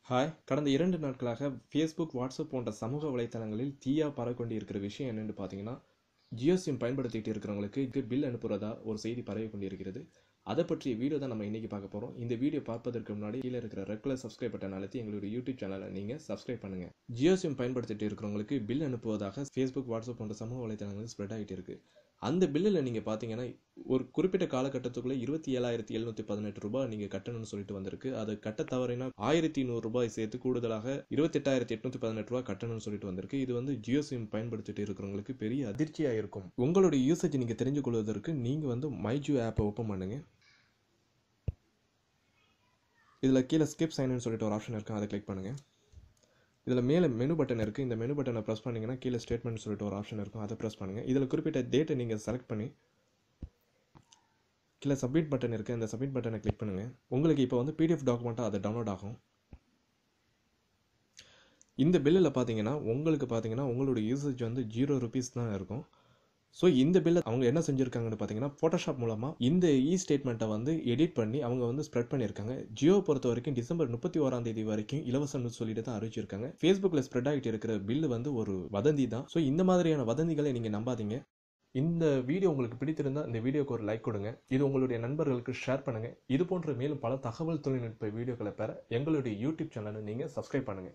Hi, கடந்த 2 நாட்களாக Facebook, WhatsApp போன்ற சமூக வலைத்தளங்களில் தீயா பரவிக்கொண்டு இருக்கிற விஷயம் என்னன்னு பார்த்தீங்கன்னா, ஜியோ சிம் பயன்படுத்திட்டு இருக்கிறவங்களுக்கு பில் அனுப்புறதா ஒரு செய்தி பரவி கொண்டிருக்கிறது. அதை பற்றிய வீடியோ தான் நம்ம இன்னைக்கு பார்க்க போறோம். இந்த வீடியோ பார்ப்பதற்கு முன்னாடி கீழே இருக்கிற ரெட் கலர் சப்ஸ்கிரைப் பட்டன் அழுத்தி எங்களுடைய யூடியூப் சேனலை நீங்க சப்ஸ்கிரைப் பண்ணுங்க. ஜியோ சிம் பயன்படுத்திட்டு இருக்கிறவங்களுக்கு பில் அனுப்புவதாக ஃபேஸ்புக், வாட்ஸ்அப் போன்ற சமூக வலைத்தளங்களில் ஸ்ப்ரெட் ஆகிட்டு இருக்கு. அந்த பில்லில் நீங்கள் பார்த்தீங்கன்னா ஒரு குறிப்பிட்ட காலகட்டத்துக்குள்ளே 27,718 ரூபாய் நீங்கள் கட்டணும்னு சொல்லிட்டு வந்திருக்கு. அது கட்ட தவறினா 1,100 ரூபாய் சேர்த்து கூடுதலாக 28,818 ரூபாய் கட்டணும்னு சொல்லிட்டு வந்திருக்கு. இது வந்து ஜியோ சிம் பயன்படுத்திட்டு இருக்கிறவங்களுக்கு பெரிய அதிர்ச்சியாக இருக்கும். உங்களுடைய யூசேஜ் நீங்கள் தெரிஞ்சு கொள்வதற்கு நீங்கள் வந்து மை ஜியோ ஆப்பை ஓப்பன் பண்ணுங்க. இதில் கீழே ஸ்கிப் சைன்னு சொல்லிட்டு ஒரு ஆப்ஷன் இருக்குது, அதை கிளிக் பண்ணுங்கள். இதில் மேலே மெனு பட்டன் இருக்குது. இந்த மெனு பட்டனை ப்ரெஸ் பண்ணிங்கன்னா கீழே ஸ்டேட்மெண்ட் சொல்லிட்டு ஒரு ஆப்ஷன் இருக்கும், அதை ப்ரெஸ் பண்ணுங்கள். இதில் குறிப்பிட்ட டேட்டை நீங்கள் செலக்ட் பண்ணி கீழே சப்மிட் பட்டன் இருக்குது, அந்த சப்மிட் பட்டனை கிளிக் பண்ணுங்கள். உங்களுக்கு இப்போ வந்து பிடிஎஃப் டாக்குமெண்ட்டாக அது டவுன்லோட் ஆகும். இந்த பில்லில் பார்த்தீங்கன்னா உங்களுடைய யூசேஜ் வந்து 0 ரூபீஸ் தான் இருக்கும். ஸோ இந்த பில்லை அவங்க என்ன செஞ்சுருக்காங்கன்னு பார்த்தீங்கன்னா, ஃபோட்டோஷாப் மூலமாக இந்த ஸ்டேட்மெண்ட்டை வந்து எடிட் பண்ணி அவங்க வந்து ஸ்ப்ரெட் பண்ணியிருக்காங்க. ஜியோ பொறுத்த வரைக்கும் டிசம்பர் 31 வரைக்கும் இலவசம்னு சொல்லிட்டு தான் அறிவிச்சிருக்காங்க. ஃபேஸ்புக்கில் ஸ்ப்ரெட் ஆகிட்டு இருக்கிற பில்லு வந்து ஒரு வதந்தி தான். ஸோ இந்த மாதிரியான வதந்திகளை நீங்கள் நம்பாதீங்க. இந்த வீடியோ உங்களுக்கு பிடித்திருந்தால் இந்த வீடியோக்கு ஒரு லைக் கொடுங்க. இது உங்களுடைய நண்பர்களுக்கு ஷேர் பண்ணுங்கள். இது போன்ற மேலும் பல தகவல் தொழில்நுட்ப வீடியோக்களை பெற எங்களுடைய யூடியூப் சேனலை நீங்கள் சப்ஸ்கிரைப் பண்ணுங்கள்.